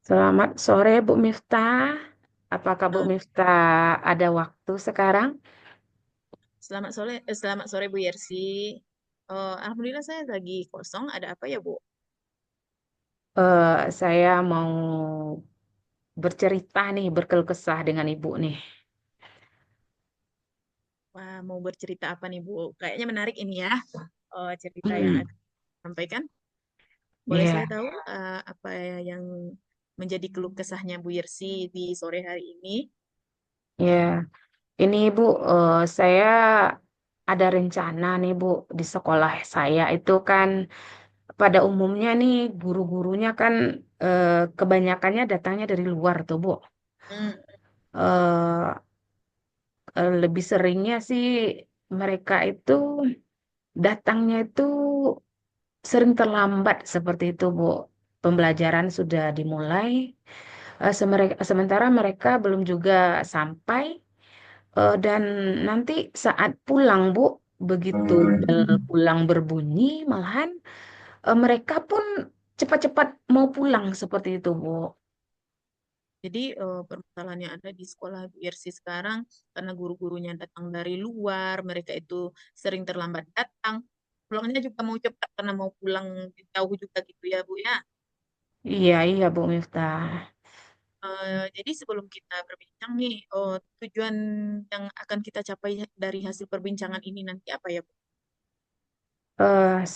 Selamat sore Bu Miftah. Apakah Bu Eh, Miftah ada waktu sekarang? selamat sore Bu Yersi. Alhamdulillah saya lagi kosong. Ada apa ya Bu? Saya mau bercerita nih, berkeluh kesah dengan Ibu nih. Wah, mau bercerita apa nih Bu? Kayaknya menarik ini ya. Cerita yang Hmm, akan sampaikan. Boleh saya ya, tahu apa yang menjadi keluh kesahnya Bu Yersi di sore hari ini? ya. Ini Ibu, saya ada rencana nih Bu di sekolah saya itu kan pada umumnya nih guru-gurunya kan kebanyakannya datangnya dari luar tuh Bu. Hmm, Eh, Lebih seringnya sih mereka itu datangnya itu sering terlambat seperti itu, Bu. Pembelajaran sudah dimulai, sementara mereka belum juga sampai, dan nanti saat pulang, Bu, begitu bel pulang berbunyi, malahan mereka pun cepat-cepat mau pulang seperti itu, Bu. jadi permasalahannya ada di sekolah Bu Yersi sekarang karena guru-gurunya datang dari luar, mereka itu sering terlambat datang. Pulangnya juga mau cepat karena mau pulang jauh juga gitu ya Bu ya. Iya, iya, Bu Miftah. Jadi sebelum kita berbincang nih, tujuan yang akan kita capai dari hasil perbincangan ini nanti apa ya, Bu?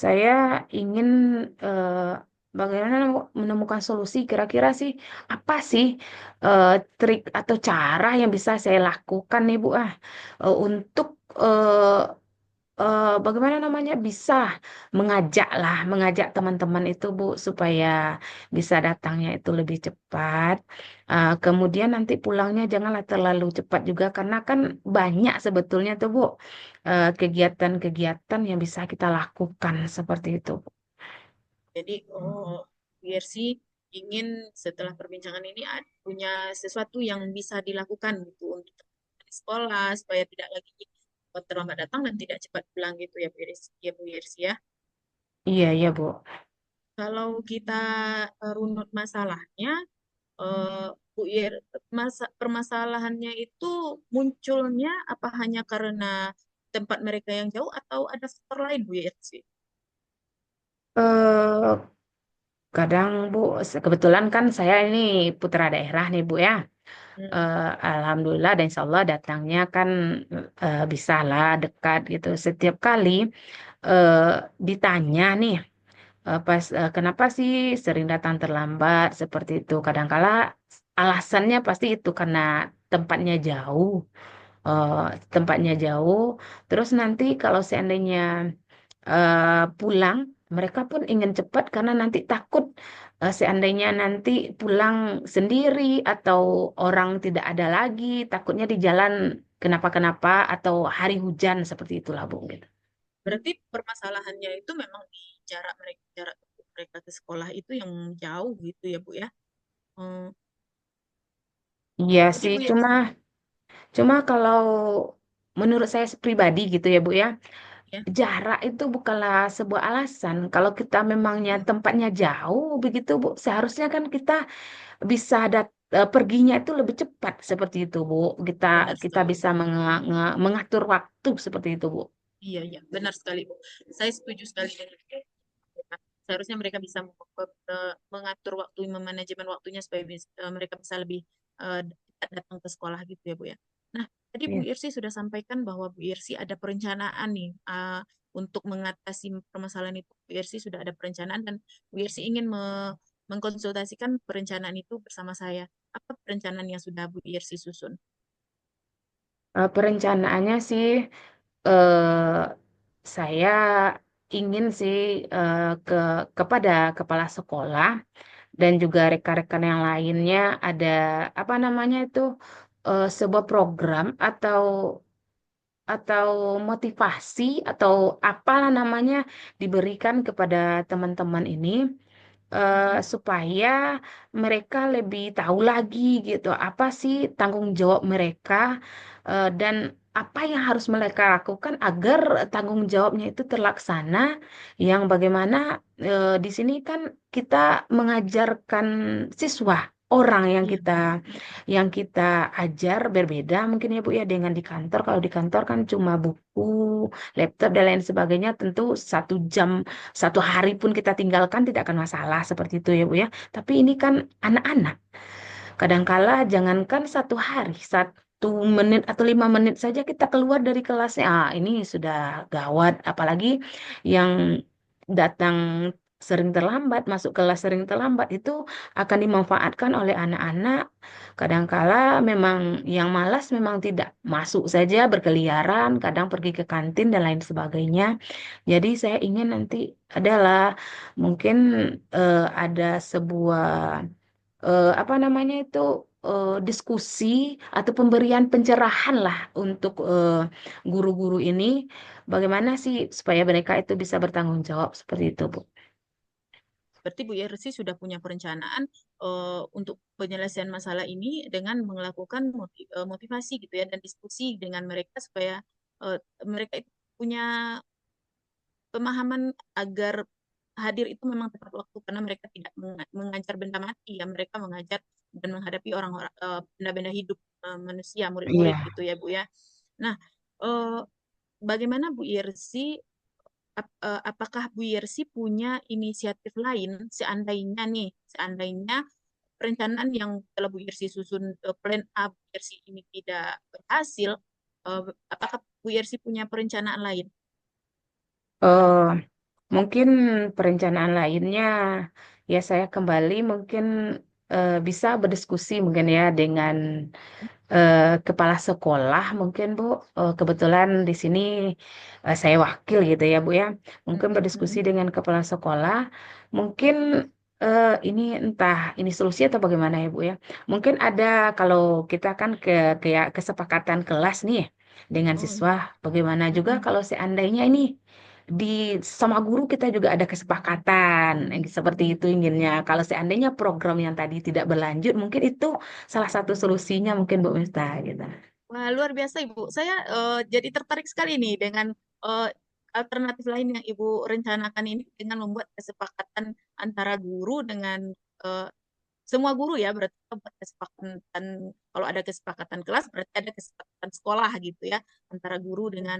Saya ingin eh, bagaimana menemukan solusi kira-kira sih apa sih eh, trik atau cara yang bisa saya lakukan nih Bu untuk bagaimana namanya bisa mengajak teman-teman itu Bu supaya bisa datangnya itu lebih cepat. Kemudian nanti pulangnya janganlah terlalu cepat juga karena kan banyak sebetulnya tuh Bu kegiatan-kegiatan yang bisa kita lakukan seperti itu. Jadi, biar sih ingin setelah perbincangan ini punya sesuatu yang bisa dilakukan gitu untuk di sekolah supaya tidak lagi terlambat datang dan tidak cepat pulang gitu ya, Bu Iris, ya, Bu Iris ya. Iya, iya Bu. Kalau kita runut masalahnya, Bu Ir, permasalahannya itu munculnya apa hanya karena tempat mereka yang jauh atau ada faktor lain Bu Ir sih? Eh, Kadang Bu, kebetulan kan saya ini putra daerah nih Bu ya. Hmm. Alhamdulillah dan insya Allah datangnya kan bisa lah dekat gitu. Setiap kali eh, ditanya nih, kenapa sih sering datang terlambat seperti itu. Kadangkala alasannya pasti itu karena tempatnya jauh. eh, Tempatnya jauh. Terus nanti kalau seandainya pulang, mereka pun ingin cepat karena nanti takut seandainya nanti pulang sendiri atau orang tidak ada lagi, takutnya di jalan kenapa-kenapa atau hari hujan seperti itulah Bu. Gitu. Berarti permasalahannya itu memang di jarak tempuh mereka ke sekolah itu yang jauh gitu ya Bu ya. Hmm, Iya jadi sih, Bu ya, cuma kalau menurut saya pribadi gitu ya Bu ya, ya jarak itu bukanlah sebuah alasan. Kalau kita memangnya tempatnya jauh begitu Bu, seharusnya kan kita bisa perginya itu lebih cepat seperti itu, Bu. Kita benar kita sekali. bisa mengatur waktu seperti itu, Bu. Iya iya benar sekali Bu. Saya setuju sekali dengan itu. Seharusnya mereka bisa mengatur waktu, memanajemen waktunya supaya mereka bisa lebih cepat datang ke sekolah gitu ya Bu ya. Nah, tadi Bu Iya. Irsi sudah sampaikan bahwa Bu Irsi ada perencanaan nih untuk mengatasi permasalahan itu. Bu Irsi sudah ada perencanaan dan Bu Irsi ingin mengkonsultasikan perencanaan itu bersama saya. Apa perencanaan yang sudah Bu Irsi susun? Perencanaannya sih eh, saya ingin sih ke kepada kepala sekolah dan juga rekan-rekan yang lainnya ada apa namanya itu sebuah program atau motivasi atau apalah namanya diberikan kepada teman-teman ini Hmm. supaya mereka lebih tahu lagi gitu apa sih tanggung jawab mereka dan apa yang harus mereka lakukan agar tanggung jawabnya itu terlaksana yang bagaimana di sini kan kita mengajarkan siswa. orang Iya, yang kita ajar berbeda mungkin ya Bu ya dengan di kantor. Kalau di kantor kan cuma buku, laptop dan lain sebagainya. Tentu 1 jam, 1 hari pun kita tinggalkan tidak akan masalah seperti itu ya Bu ya. Tapi ini kan anak-anak. Kadangkala jangankan 1 hari, 1 menit atau 5 menit saja kita keluar dari kelasnya. Ah, ini sudah gawat. Apalagi yang datang sering terlambat, masuk kelas sering terlambat itu akan dimanfaatkan oleh anak-anak. Kadangkala memang yang malas memang tidak masuk saja berkeliaran, kadang pergi ke kantin dan lain sebagainya. Jadi saya ingin nanti adalah mungkin ada sebuah apa namanya itu diskusi atau pemberian pencerahan lah untuk guru-guru ini bagaimana sih supaya mereka itu bisa bertanggung jawab seperti itu Bu. berarti Bu Yersi sudah punya perencanaan untuk penyelesaian masalah ini dengan melakukan motivasi gitu ya dan diskusi dengan mereka supaya mereka itu punya pemahaman agar hadir itu memang tepat waktu karena mereka tidak mengajar benda mati ya mereka mengajar dan menghadapi orang-orang benda-benda hidup manusia murid-murid Iya. gitu ya Bu ya. Nah, eh, bagaimana Bu Yersi apakah Bu Yersi punya inisiatif lain seandainya nih seandainya perencanaan yang telah Bu Yersi susun plan A Bu Yersi ini tidak berhasil eh, apakah Bu Yersi punya perencanaan lain? Eh, Mungkin perencanaan lainnya ya saya kembali mungkin bisa berdiskusi mungkin ya dengan kepala sekolah mungkin Bu. Kebetulan di sini saya wakil gitu ya Bu ya. Mungkin berdiskusi Mm-mm. dengan kepala sekolah. Mungkin ini entah ini solusi atau bagaimana ya Bu ya. Mungkin ada kalau kita kan kayak kesepakatan kelas nih dengan Oh siswa. iya. Bagaimana juga Mm-mm. kalau seandainya ini di sama guru kita juga ada kesepakatan seperti itu inginnya. Kalau seandainya program yang tadi tidak berlanjut, mungkin itu salah satu solusinya mungkin Bu Mista gitu. Wah, luar biasa Ibu. Saya jadi tertarik sekali nih dengan eh, alternatif lain yang Ibu rencanakan ini dengan membuat kesepakatan antara guru dengan eh, semua guru ya. Berarti kita buat kesepakatan, kalau ada kesepakatan kelas berarti ada kesepakatan sekolah gitu ya. Antara guru dengan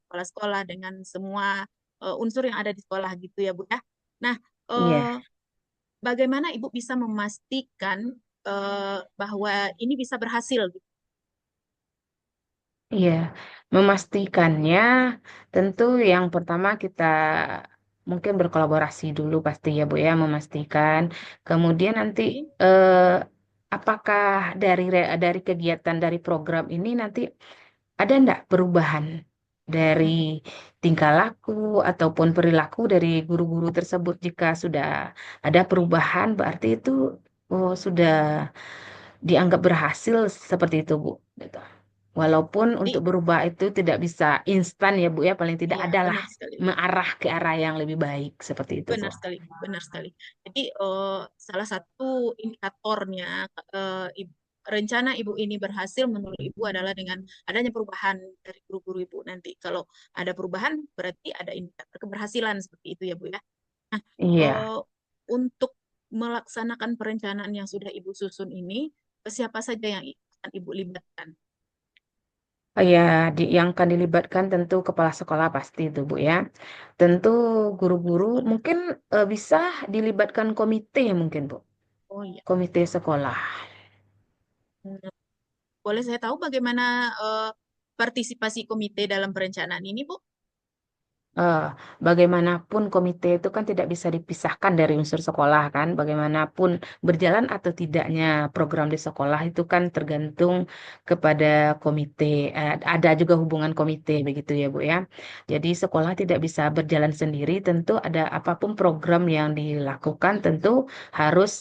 kepala sekolah dengan semua unsur yang ada di sekolah gitu ya Bu ya. Nah, Iya, eh, bagaimana Ibu bisa memastikan bahwa ini bisa berhasil gitu? iya. Memastikannya tentu yang pertama kita mungkin berkolaborasi dulu pasti ya Bu ya, memastikan. Kemudian nanti eh, apakah dari kegiatan dari program ini nanti ada enggak perubahan dari tingkah laku ataupun perilaku dari guru-guru tersebut? Jika sudah ada perubahan, berarti itu sudah dianggap berhasil seperti itu, Bu. Gitu. Walaupun untuk Jadi berubah itu tidak bisa instan ya, Bu ya, paling tidak iya, adalah benar sekali. mengarah ke arah yang lebih baik seperti itu, Bu. Benar sekali, benar sekali. Jadi salah satu indikatornya rencana Ibu ini berhasil menurut Ibu adalah dengan adanya perubahan dari guru-guru Ibu nanti. Kalau ada perubahan berarti ada indikator keberhasilan seperti itu ya Bu ya. Nah, Iya. eh, untuk melaksanakan perencanaan yang sudah Ibu susun ini, siapa saja yang akan Ibu libatkan? Ya, yang akan dilibatkan tentu kepala sekolah pasti itu, Bu ya. Tentu guru-guru Sekolah. mungkin bisa dilibatkan komite mungkin, Bu. Oh iya. Komite sekolah. Hmm, boleh saya tahu bagaimana partisipasi komite dalam perencanaan ini, Bu? Eh, Bagaimanapun komite itu kan tidak bisa dipisahkan dari unsur sekolah kan. Bagaimanapun berjalan atau tidaknya program di sekolah itu kan tergantung kepada komite. Ada juga hubungan komite begitu ya Bu ya. Jadi sekolah tidak bisa berjalan sendiri. Tentu ada apapun program yang dilakukan tentu harus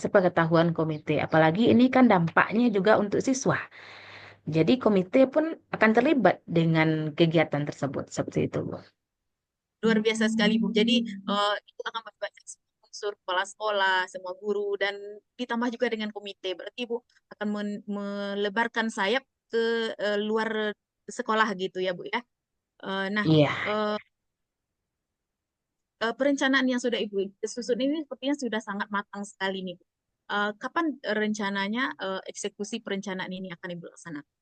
sepengetahuan komite. Apalagi ini kan dampaknya juga untuk siswa. Jadi komite pun akan terlibat dengan kegiatan tersebut seperti itu Bu. Luar biasa sekali, Bu. Jadi, itu akan melibatkan semua unsur kepala sekolah, semua guru, dan ditambah juga dengan komite. Berarti Ibu akan melebarkan sayap ke luar sekolah gitu ya, Bu ya. Nah, Iya. eh, perencanaan yang sudah Ibu susun ini sepertinya sudah sangat matang sekali nih, Bu. kapan rencananya eksekusi perencanaan ini akan Ibu laksanakan?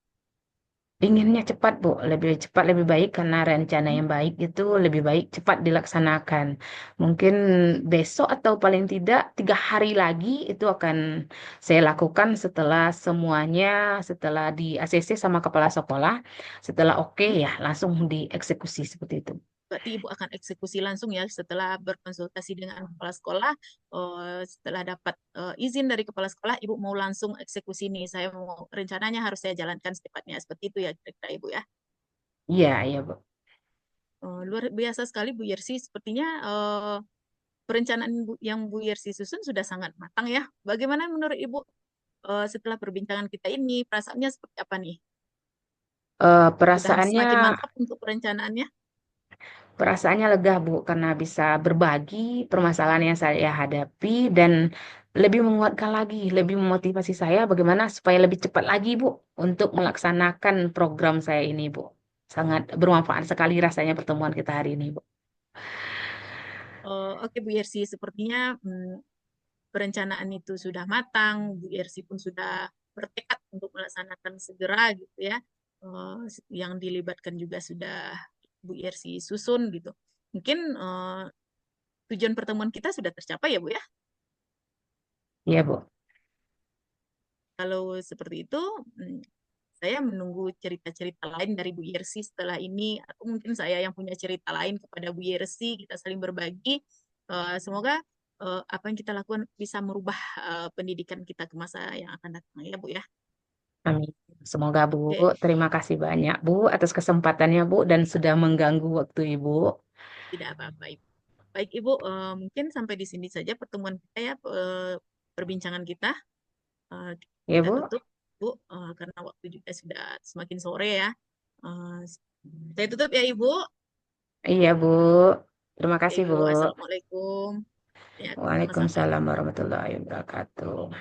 Inginnya cepat, Bu. Lebih cepat lebih baik karena rencana Hmm? yang baik itu lebih baik cepat dilaksanakan. Mungkin besok atau paling tidak 3 hari lagi itu akan saya lakukan setelah semuanya, setelah di ACC sama kepala sekolah. Setelah oke Hmm? ya langsung dieksekusi seperti itu. Berarti Ibu akan eksekusi langsung ya setelah berkonsultasi dengan kepala sekolah, setelah dapat izin dari kepala sekolah, Ibu mau langsung eksekusi nih. Saya mau rencananya harus saya jalankan secepatnya. Seperti itu ya kira-kira Ibu ya. Iya, iya, Bu. Luar biasa sekali Bu Yersi. Sepertinya perencanaan yang Bu Yersi susun sudah sangat matang ya. Bagaimana menurut Ibu setelah perbincangan kita ini, perasaannya seperti apa nih? Sudah Perasaannya semakin mantap untuk perencanaannya? Perasaannya lega, Bu, karena bisa berbagi permasalahan yang saya hadapi dan lebih menguatkan lagi, lebih memotivasi saya bagaimana supaya lebih cepat lagi, Bu, untuk melaksanakan program saya ini, Bu. Sangat bermanfaat sekali rasanya pertemuan kita hari ini, Bu. Oke Bu Yersi, sepertinya perencanaan itu sudah matang, Bu Yersi pun sudah bertekad untuk melaksanakan segera gitu ya. Yang dilibatkan juga sudah Bu Yersi susun gitu. Mungkin tujuan pertemuan kita sudah tercapai ya Bu ya. Iya, Bu. Kalau seperti itu, mm, saya menunggu cerita-cerita lain dari Bu Yersi setelah ini, atau mungkin saya yang punya cerita lain kepada Bu Yersi, kita saling berbagi. Semoga apa yang kita lakukan bisa merubah pendidikan kita ke masa yang akan datang ya Bu ya. Amin. Semoga, Bu. Oke, Terima kasih banyak, Bu, atas kesempatannya, Bu, dan sudah mengganggu waktu Ibu. tidak apa-apa Ibu. Baik Ibu, mungkin sampai di sini saja pertemuan kita ya, perbincangan kita. Eh, Ya, kita Bu. tutup Bu, karena waktu juga sudah semakin sore ya. Eh, saya tutup ya Ibu. Iya, Bu. Terima Oke, kasih, Bu. Ibu, Assalamualaikum. Ya, sama-sama. Waalaikumsalam warahmatullahi wabarakatuh.